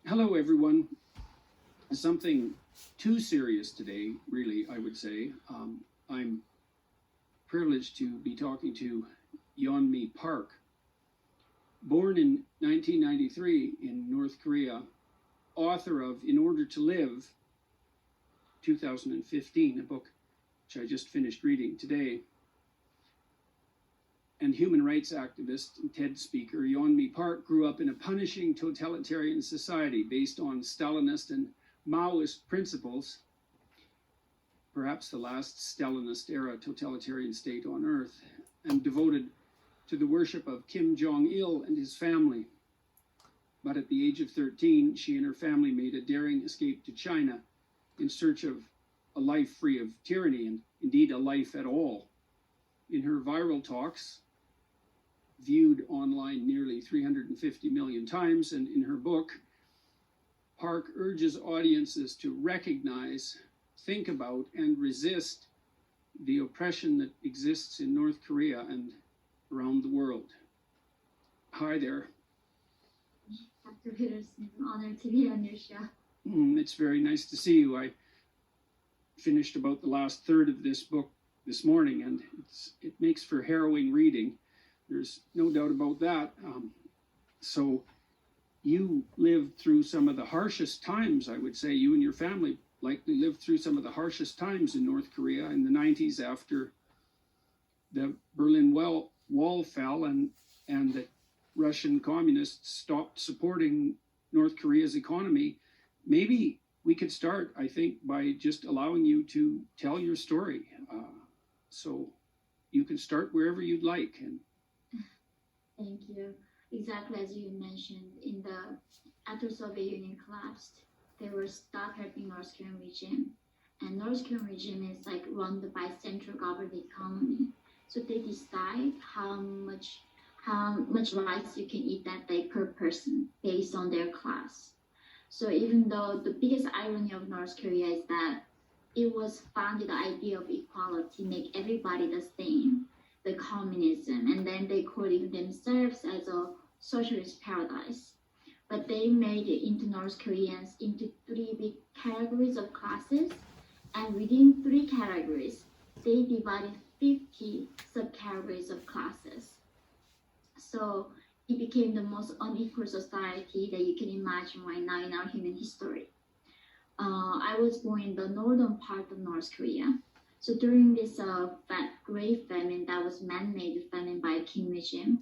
Hello, everyone. Something too serious today, really, I would say. I'm privileged to be talking to Yeonmi Park. Born in 1993 in North Korea, author of In Order to Live, 2015, a book which I just finished reading today, and human rights activist and TED speaker, Yeonmi Park grew up in a punishing totalitarian society based on Stalinist and Maoist principles, perhaps the last Stalinist-era totalitarian state on earth, and devoted to the worship of Kim Jong-il and his family. But at the age of 13, she and her family made a daring escape to China in search of a life free of tyranny, and indeed a life at all. In her viral talks, viewed online nearly 350 million times, and in her book, Park urges audiences to recognize, think about, and resist the oppression that exists in North Korea and around the world. Hi there. Dr. Peterson, honored to be on your show. It's very nice to see you. I finished about the last third of this book this morning, and it makes for harrowing reading. There's no doubt about that. So you lived through some of the harshest times, I would say. You and your family likely lived through some of the harshest times in North Korea in the 90s after the Berlin Wall fell and the Russian communists stopped supporting North Korea's economy. Maybe we could start, I think, by just allowing you to tell your story. So you can start wherever you'd like. And thank you. Exactly as you mentioned, after Soviet Union collapsed, they were stopped helping North Korean regime. And North Korean regime is like run by central government economy. So they decide how much rice you can eat that day per person based on their class. So even though the biggest irony of North Korea is that it was founded the idea of equality, make everybody the same, the communism, and then they called it themselves as a socialist paradise. But they made it into North Koreans into three big categories of classes, and within three categories, they divided 50 subcategories of classes. So it became the most unequal society that you can imagine right now in our human history. I was born in the northern part of North Korea. So during this great famine that was man-made famine by Kim regime,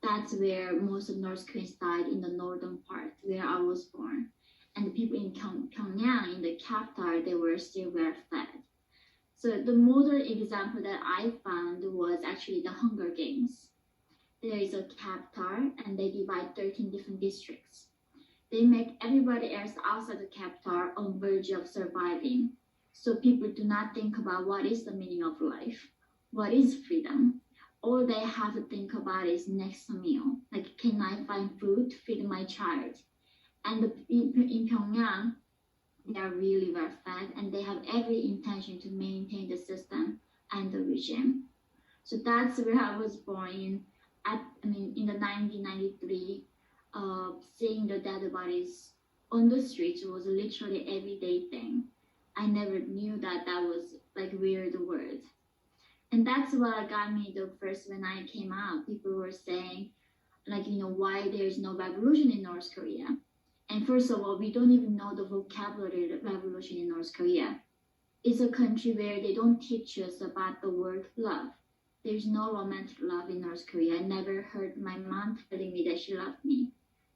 that's where most of North Koreans died, in the northern part where I was born. And the people in Pyongyang, in the capital, they were still well fed. So the modern example that I found was actually the Hunger Games. There is a capital and they divide 13 different districts. They make everybody else outside the capital on verge of surviving. So people do not think about what is the meaning of life, what is freedom. All they have to think about is next meal. Like, can I find food to feed my child? And in Pyongyang, they are really well fed and they have every intention to maintain the system and the regime. So that's where I was born in the 1993. Seeing the dead bodies on the streets was literally everyday thing. I never knew that was like weird word. And that's what got me the first when I came out. People were saying, why there's no revolution in North Korea. And first of all, we don't even know the vocabulary of revolution in North Korea. It's a country where they don't teach us about the word love. There's no romantic love in North Korea. I never heard my mom telling me that she loved me.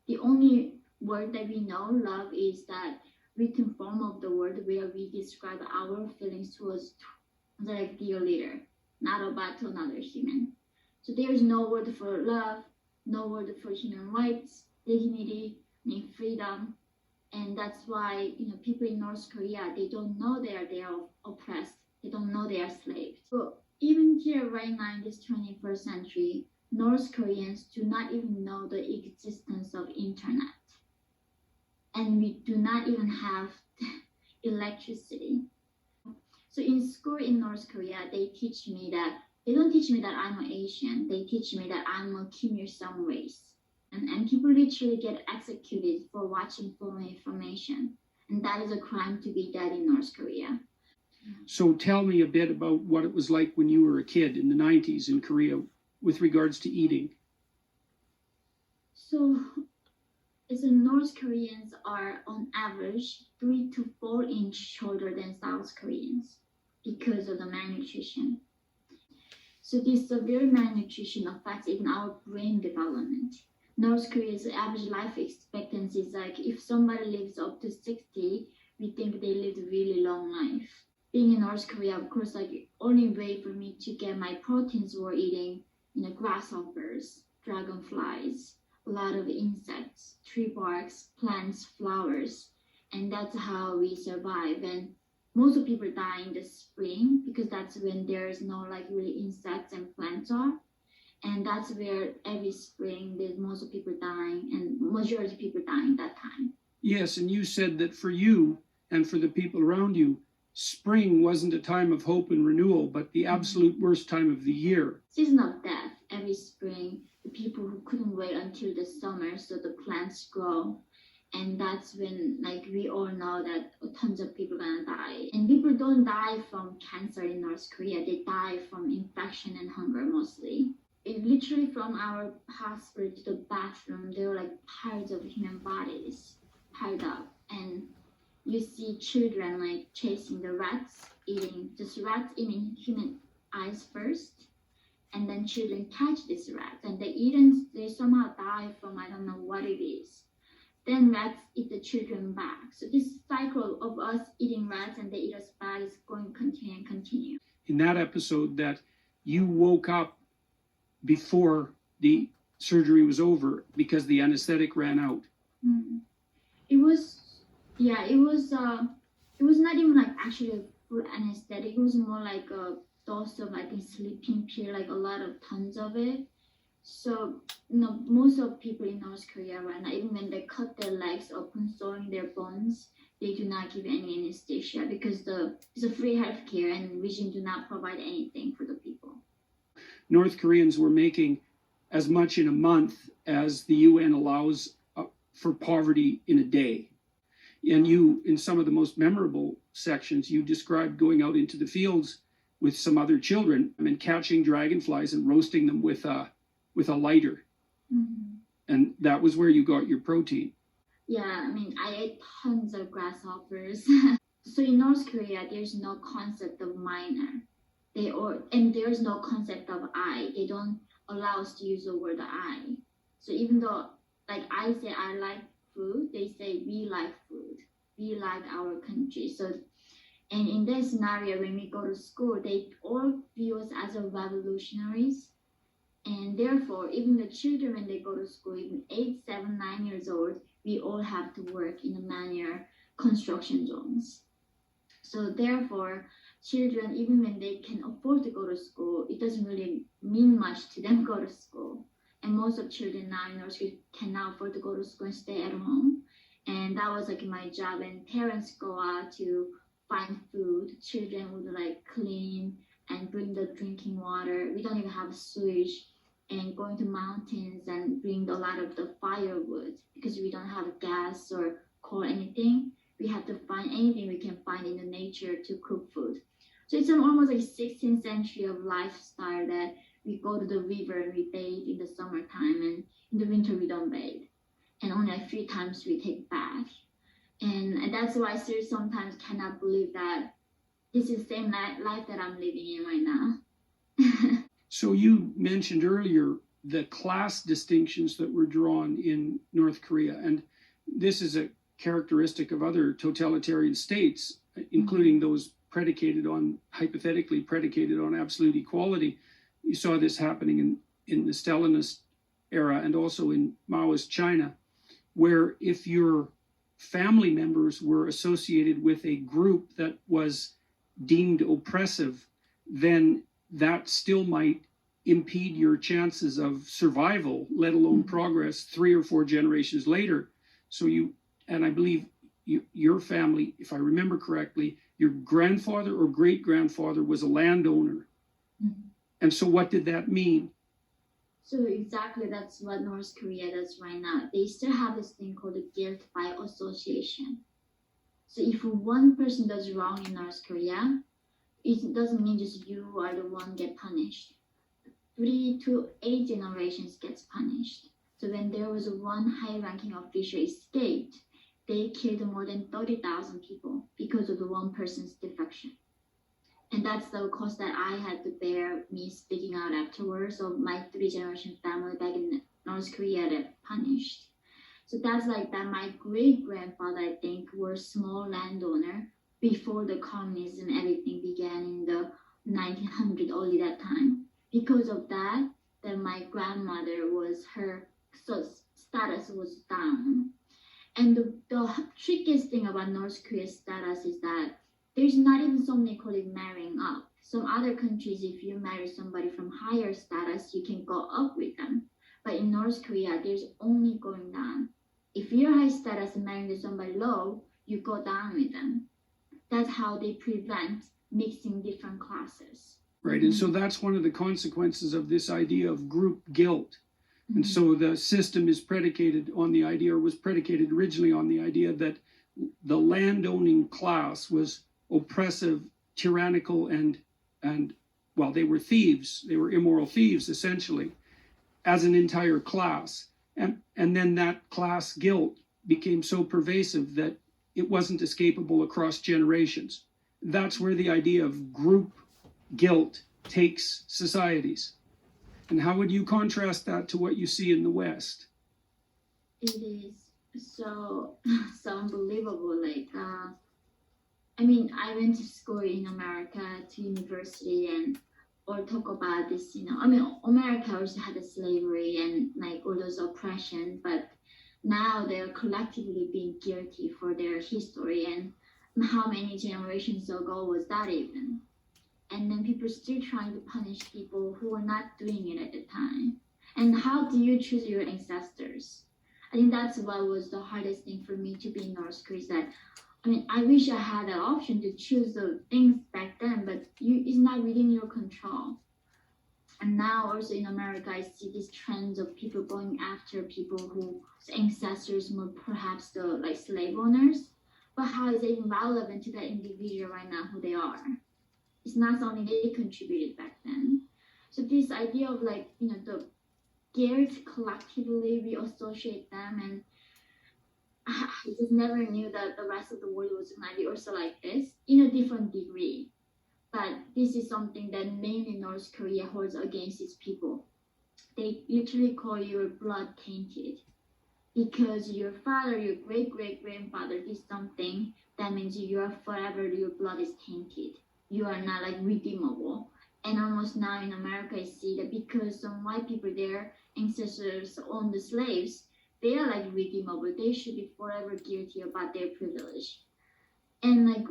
The only word that we know, love, is that written form of the word where we describe our feelings towards the dear leader, not about to another human. So there's no word for love, no word for human rights, dignity, and freedom. And that's why people in North Korea, they don't know they are oppressed. They don't know they are slaves. So even here right now in this 21st century, North Koreans do not even know the existence of internet. And we do not even have electricity. So in school in North Korea, they don't teach me that I'm an Asian. They teach me that I'm a Kim Il-sung race. And people literally get executed for watching foreign information. And that is a crime to be done in North Korea. So tell me a bit about what it was like when you were a kid in the 90s in Korea with regards to eating. So, North Koreans are on average 3 to 4 inch shorter than South Koreans because of the malnutrition. So this severe malnutrition affects even our brain development. North Korea's average life expectancy is like if somebody lives up to 60, we think they lived a really long life. Being in North Korea, of course, like only way for me to get my proteins were eating, grasshoppers, dragonflies, a lot of insects, tree barks, plants, flowers, and that's how we survive. And most of people die in the spring because that's when there's no like really insects and plants are, and that's where every spring there's most of people dying and majority of people dying that time. Yes, and you said that for you and for the people around you, spring wasn't a time of hope and renewal, but the absolute worst time of the year. Season of death every spring. The people who couldn't wait until the summer so the plants grow, and that's when like we all know that tons of people are gonna die. And people don't die from cancer in North Korea, they die from infection and hunger mostly. It literally from our hospital to the bathroom there were like piles of human bodies piled up, and you see children like chasing the rats, eating just rats eating human eyes first, and then children catch these rats and they eat and they somehow die from I don't know what it is. Then rats eat the children back. So this cycle of us eating rats and they eat us back is going to continue and continue. In that episode that you woke up before the surgery was over because the anesthetic ran out. Mm. It was not even like actually a full anesthetic. It was more like a dose of I think sleeping pill, like a lot of tons of it. So most of people in North Korea right now, even when they cut their legs open, sewing their bones, they do not give any anesthesia because it's a free healthcare and regime do not provide anything for the people. North Koreans were making as much in a month as the UN allows for poverty in a day. And you, in some of the most memorable sections, you described going out into the fields with some other children and catching dragonflies and roasting them with a lighter. Mm-hmm. And that was where you got your protein. Yeah, I mean, I ate tons of grasshoppers. So in North Korea, there's no concept of minor. And there's no concept of I. They don't allow us to use the word I. So even though, like I say I like food, they say we like food. We like our country. So, and in this scenario, when we go to school, they all view us as a revolutionaries. And therefore, even the children, when they go to school, even 8, 7, 9 years old, we all have to work in a manner construction zones. So therefore, children, even when they can afford to go to school, it doesn't really mean much to them go to school. And most of children now in North Korea cannot afford to go to school and stay at home. And that was like my job. And parents go out to find food. Children would like clean and bring the drinking water. We don't even have sewage. And going to mountains and bring a lot of the firewood because we don't have gas or coal or anything. We have to find anything we can find in the nature to cook food. So it's almost like 16th century of lifestyle that we go to the river and we bathe in the summertime, and in the winter we don't bathe. And only a few times we take bath. And that's why I still sometimes cannot believe that this is the same life that I'm living in right now. So you mentioned earlier the class distinctions that were drawn in North Korea, and this is a characteristic of other totalitarian states, including those hypothetically predicated on absolute equality. You saw this happening in the Stalinist era and also in Maoist China, where if your family members were associated with a group that was deemed oppressive, then that still might impede your chances of survival, let alone progress 3 or 4 generations later. So I believe your family, if I remember correctly, your grandfather or great-grandfather was a landowner. Mm-hmm. And so what did that mean? So exactly that's what North Korea does right now. They still have this thing called guilt by association. So if one person does wrong in North Korea, it doesn't mean just you are the one get punished. 3 to 8 generations gets punished. So when there was one high-ranking official escaped, they killed more than 30,000 people because of the one person's defection. And that's the cost that I had to bear, me speaking out afterwards of my 3 generation family back in North Korea that punished. So that's like that my great grandfather, I think, was small landowner before the communism, everything began in the 1900 only that time. Because of that, then my grandmother was her so status was down. And the trickiest thing about North Korea's status is that there's not even something called marrying up. Some other countries, if you marry somebody from higher status, you can go up with them. But in North Korea, there's only going down. If you're high status and marrying somebody low, you go down with them. That's how they prevent mixing different classes. Right, and so that's one of the consequences of this idea of group guilt. And so the system is predicated on the idea, or was predicated originally on the idea that the landowning class was oppressive, tyrannical, and well, they were thieves. They were immoral thieves, essentially, as an entire class. And then that class guilt became so pervasive that it wasn't escapable across generations. That's where the idea of group guilt takes societies. And how would you contrast that to what you see in the West? It is so unbelievable. Like, I mean, I went to school in America, to university, and or talk about this. I mean, America also had a slavery and like all those oppression, but now they're collectively being guilty for their history. And how many generations ago was that even? And then people still trying to punish people who were not doing it at the time. And how do you choose your ancestors? I think that's what was the hardest thing for me to be in North Korea. Is that, I mean, I wish I had that option to choose the things back then, but it's not within your control. And now also in America, I see these trends of people going after people whose ancestors were perhaps the like slave owners. But how is it even relevant to that individual right now, who they are? It's not something they contributed back then. So this idea of like, the guilt collectively, we associate them, and I just never knew that the rest of the world was going to be also like this in a different degree. But this is something that mainly North Korea holds against its people. They literally call your blood tainted. Because your father, your great-great-grandfather did something, that means you are forever, your blood is tainted. You are not like redeemable. And almost now in America, I see that because some white people, their ancestors owned the slaves, they are like redeemable. They should be forever guilty about their privilege. And like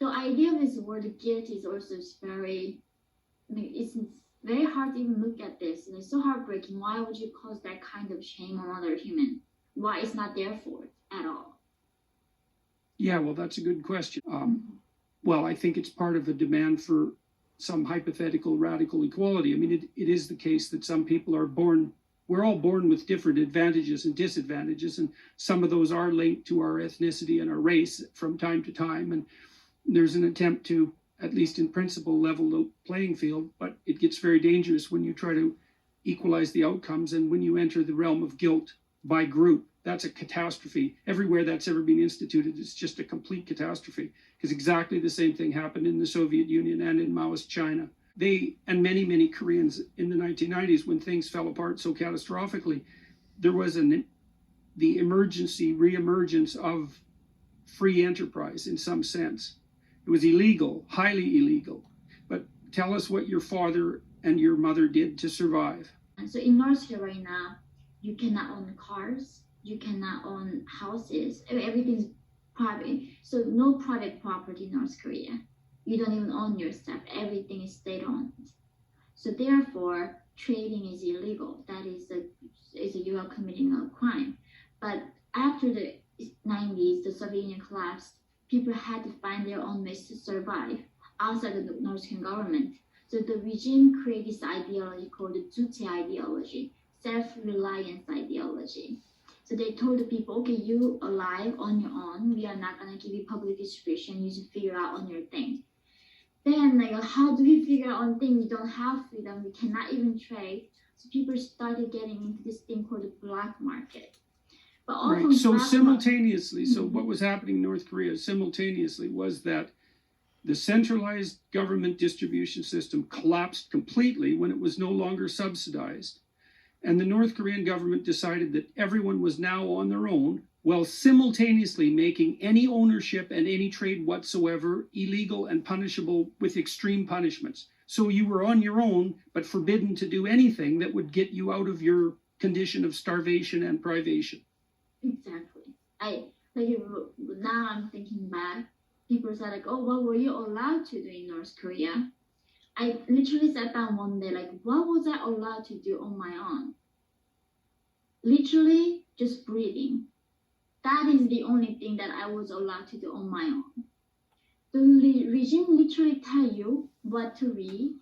the idea of this word guilt is also very, it's very hard to even look at this. And it's so heartbreaking. Why would you cause that kind of shame on other human? Why it's not their fault at all? Yeah, well, that's a good question. Well, I think it's part of a demand for some hypothetical radical equality. I mean, it is the case that some people are born, we're all born with different advantages and disadvantages, and some of those are linked to our ethnicity and our race from time to time. And there's an attempt to, at least in principle, level the playing field, but it gets very dangerous when you try to equalize the outcomes and when you enter the realm of guilt by group. That's a catastrophe. Everywhere that's ever been instituted, it's just a complete catastrophe, because exactly the same thing happened in the Soviet Union and in Maoist China. They, and many Koreans in the 1990s, when things fell apart so catastrophically, there was the re-emergence of free enterprise in some sense. It was illegal, highly illegal. But tell us what your father and your mother did to survive. And so in North Korea right now, you cannot own cars, you cannot own houses, everything's private. So no private property in North Korea. You don't even own your stuff, everything is state-owned. So therefore, trading is illegal. That is you are committing a crime. But after the 90s, the Soviet Union collapsed, people had to find their own ways to survive outside of the North Korean government. So the regime created this ideology called the Juche ideology, self-reliance ideology. So they told the people, okay, you alive on your own. We are not gonna give you public distribution. You should figure out on your thing. Then like how do we figure out on things? We don't have freedom. We cannot even trade. So people started getting into this thing called the black market. But all Right. from So black simultaneously, so Mhm. what was happening in North Korea simultaneously was that the centralized government distribution system collapsed completely when it was no longer subsidized. And the North Korean government decided that everyone was now on their own, while simultaneously making any ownership and any trade whatsoever illegal and punishable with extreme punishments. So you were on your own, but forbidden to do anything that would get you out of your condition of starvation and privation. Exactly. I like now I'm thinking back. People said like, "Oh, what were you allowed to do in North Korea?" I literally sat down one day like, "What was I allowed to do on my own?" Literally just breathing. That is the only thing that I was allowed to do on my own. The regime literally tell you what to read,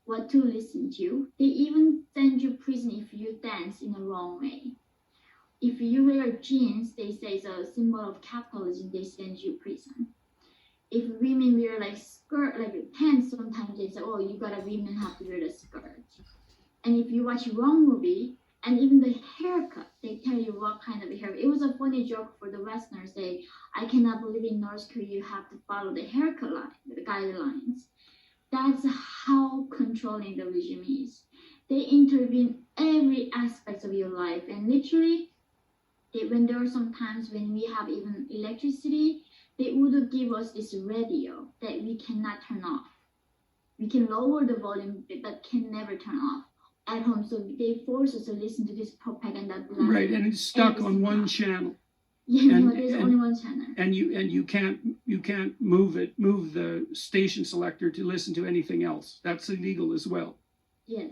what to listen to. They even send you prison if you dance in the wrong way. If you wear jeans, they say it's a symbol of capitalism, they send you prison. If women wear like skirt, like pants, sometimes they say, oh, women have to wear the skirt. And if you watch wrong movie, and even the haircut, they tell you what kind of hair. It was a funny joke for the Westerners. I cannot believe in North Korea you have to follow the haircut line, the guidelines. That's how controlling the regime is. They intervene every aspect of your life, and literally when there are some times when we have even electricity, they would give us this radio that we cannot turn off. We can lower the volume, but can never turn off at home. So they force us to listen to this propaganda. Right, and it's stuck on one channel. Yeah, no, there's only one channel. And you can't move the station selector to listen to anything else. That's illegal as well. Yes.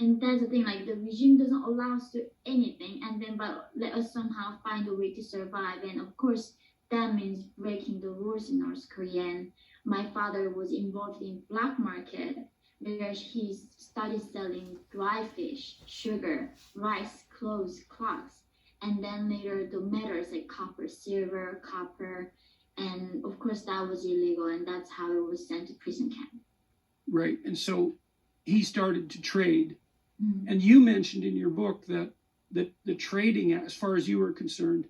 And that's the thing, like the regime doesn't allow us to do anything, and then but let us somehow find a way to survive. And of course, that means breaking the rules in North Korea. And my father was involved in black market, where he started selling dry fish, sugar, rice, clothes, clocks, and then later the metals like copper, silver, copper, and of course that was illegal, and that's how it was sent to prison camp. Right, and so he started to trade. Mm-hmm. And you mentioned in your book that the trading, as far as you were concerned,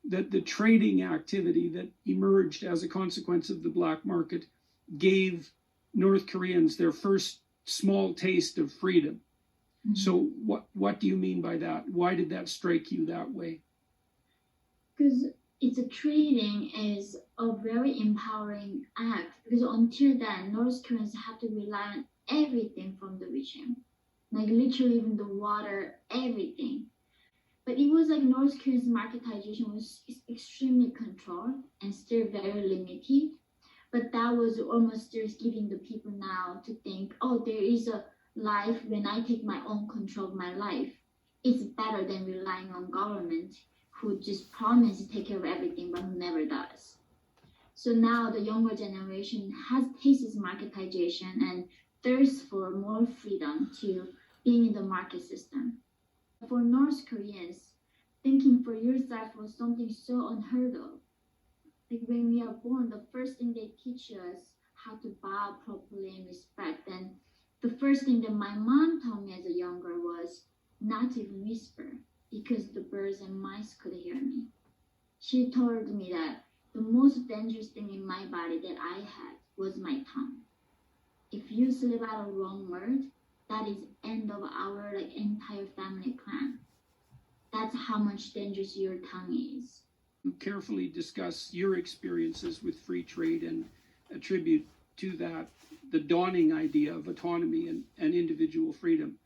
that the trading activity that emerged as a consequence of the black market gave North Koreans their first small taste of freedom. Mm-hmm. So what do you mean by that? Why did that strike you that way? Because trading is a very empowering act, because until then, North Koreans had to rely on everything from the regime. Like literally even the water, everything. But it was like North Korea's marketization was extremely controlled and still very limited. But that was almost just giving the people now to think, oh, there is a life when I take my own control of my life. It's better than relying on government who just promise to take care of everything but who never does. So now the younger generation has tasted marketization and thirsts for more freedom to being in the market system. For North Koreans, thinking for yourself was something so unheard of. Like when we are born, the first thing they teach us how to bow properly and respect. And the first thing that my mom told me as a younger was not to even whisper, because the birds and mice could hear me. She told me that the most dangerous thing in my body that I had was my tongue. If you slip out a wrong word, that is end of our entire family clan. That's how much dangerous your tongue is. You carefully discuss your experiences with free trade and attribute to that the dawning idea of autonomy and individual freedom,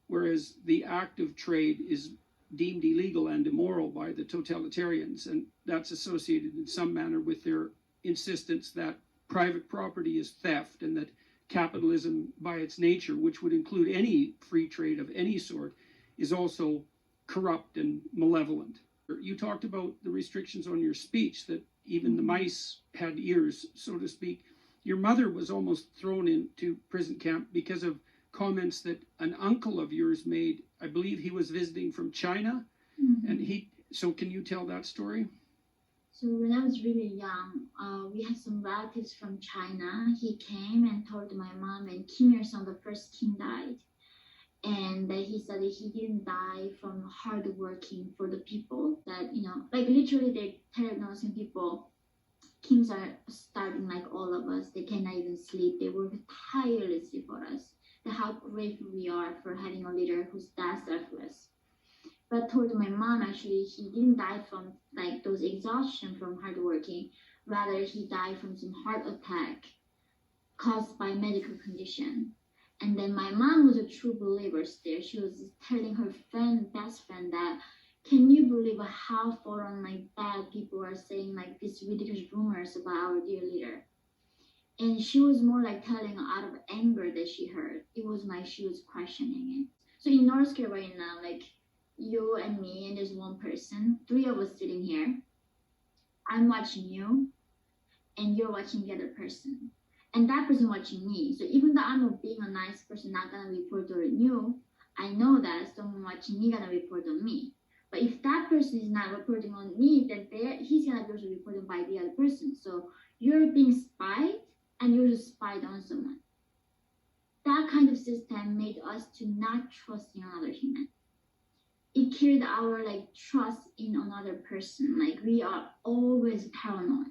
whereas the act of trade is deemed illegal and immoral by the totalitarians, and that's associated in some manner with their insistence that private property is theft and that capitalism by its nature, which would include any free trade of any sort, is also corrupt and malevolent. You talked about the restrictions on your speech, that even the mice had ears, so to speak. Your mother was almost thrown into prison camp because of comments that an uncle of yours made. I believe he was visiting from China, and so can you tell that story? So when I was really young, we had some relatives from China. He came and told my mom and Kim Il-sung, the first king, died. And he said that he didn't die from hard working for the people. That, like literally they tell Northern people, kings are starting like all of us. They cannot even sleep. They work tirelessly for us. That how grateful we are for having a leader who's that selfless. But told my mom, actually, he didn't die from like those exhaustion from hard working. Rather, he died from some heart attack caused by medical condition. And then my mom was a true believer still. She was telling her best friend that, can you believe how foreign like bad people are saying like these ridiculous rumors about our dear leader? And she was more like telling out of anger that she heard. It was like she was questioning it. So in North Korea right now, like you and me and there's one person, three of us sitting here. I'm watching you and you're watching the other person. And that person watching me. So even though I'm being a nice person, not gonna report on you, I know that someone watching me gonna report on me. But if that person is not reporting on me, then he's gonna be also reported by the other person. So you're being spied and you're just spied on someone. That kind of system made us to not trust in another human. It killed our like trust in another person. Like we are always paranoid.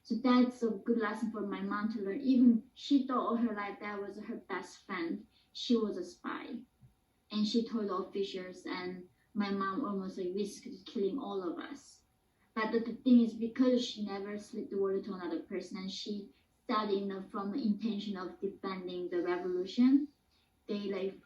So that's a good lesson for my mom to learn. Even she thought all her life that was her best friend. She was a spy. And she told the officials, and my mom almost like risked killing all of us. But the thing is, because she never slipped the word to another person and she said from the intention of defending the revolution, they like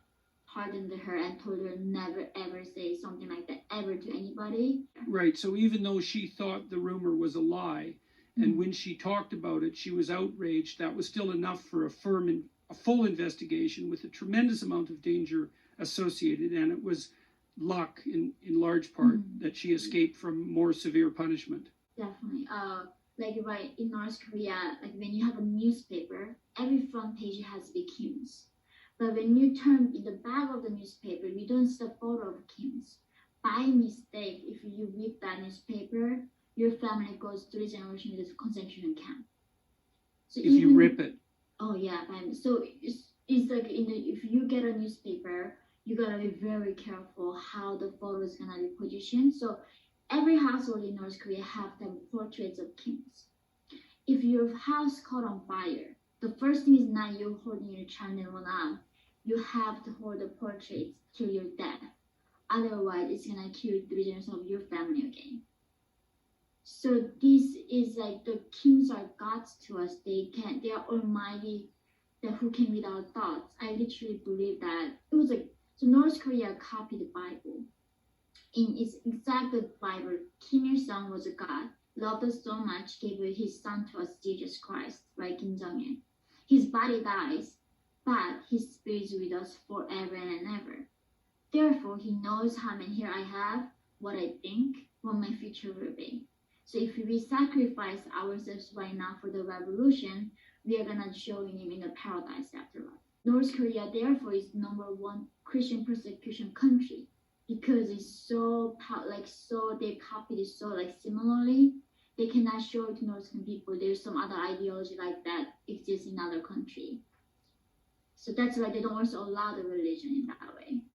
pardoned her and told her never ever say something like that ever to anybody. Right. So even though she thought the rumor was a lie, and when she talked about it, she was outraged, that was still enough for a full investigation with a tremendous amount of danger associated. And it was luck in large part that she escaped from more severe punishment. Definitely. Like right in North Korea, like when you have a newspaper, every front page has big Kims. But when you turn in the back of the newspaper, you don't see a photo of Kims. By mistake, if you read that newspaper, your family goes 3 generations to the concentration camp. So if you rip it. Oh yeah, so it's like if you get a newspaper, you gotta be very careful how the photo is gonna be positioned. So every household in North Korea have them portraits of kings. If your house caught on fire, the first thing is not you holding your child and run out. You have to hold the portraits till your death. Otherwise, it's gonna kill 3 generations of your family again. So this is like the kings are gods to us. They are almighty, that who can read our thoughts. I literally believe that it was like, so North Korea copied the Bible. In its exact Bible, Kim Il-sung was a god, loved us so much, gave his son to us, Jesus Christ, right, Kim Jong-il. His body dies, but his spirit is with us forever and ever. Therefore, he knows how many here I have, what I think, what my future will be. So if we sacrifice ourselves right now for the revolution, we are gonna join him in the paradise afterlife. North Korea, therefore, is #1 Christian persecution country because it's so they copied it so like similarly. They cannot show it to North Korean people. There's some other ideology like that exists in other country. So that's why they don't also allow the religion in that way.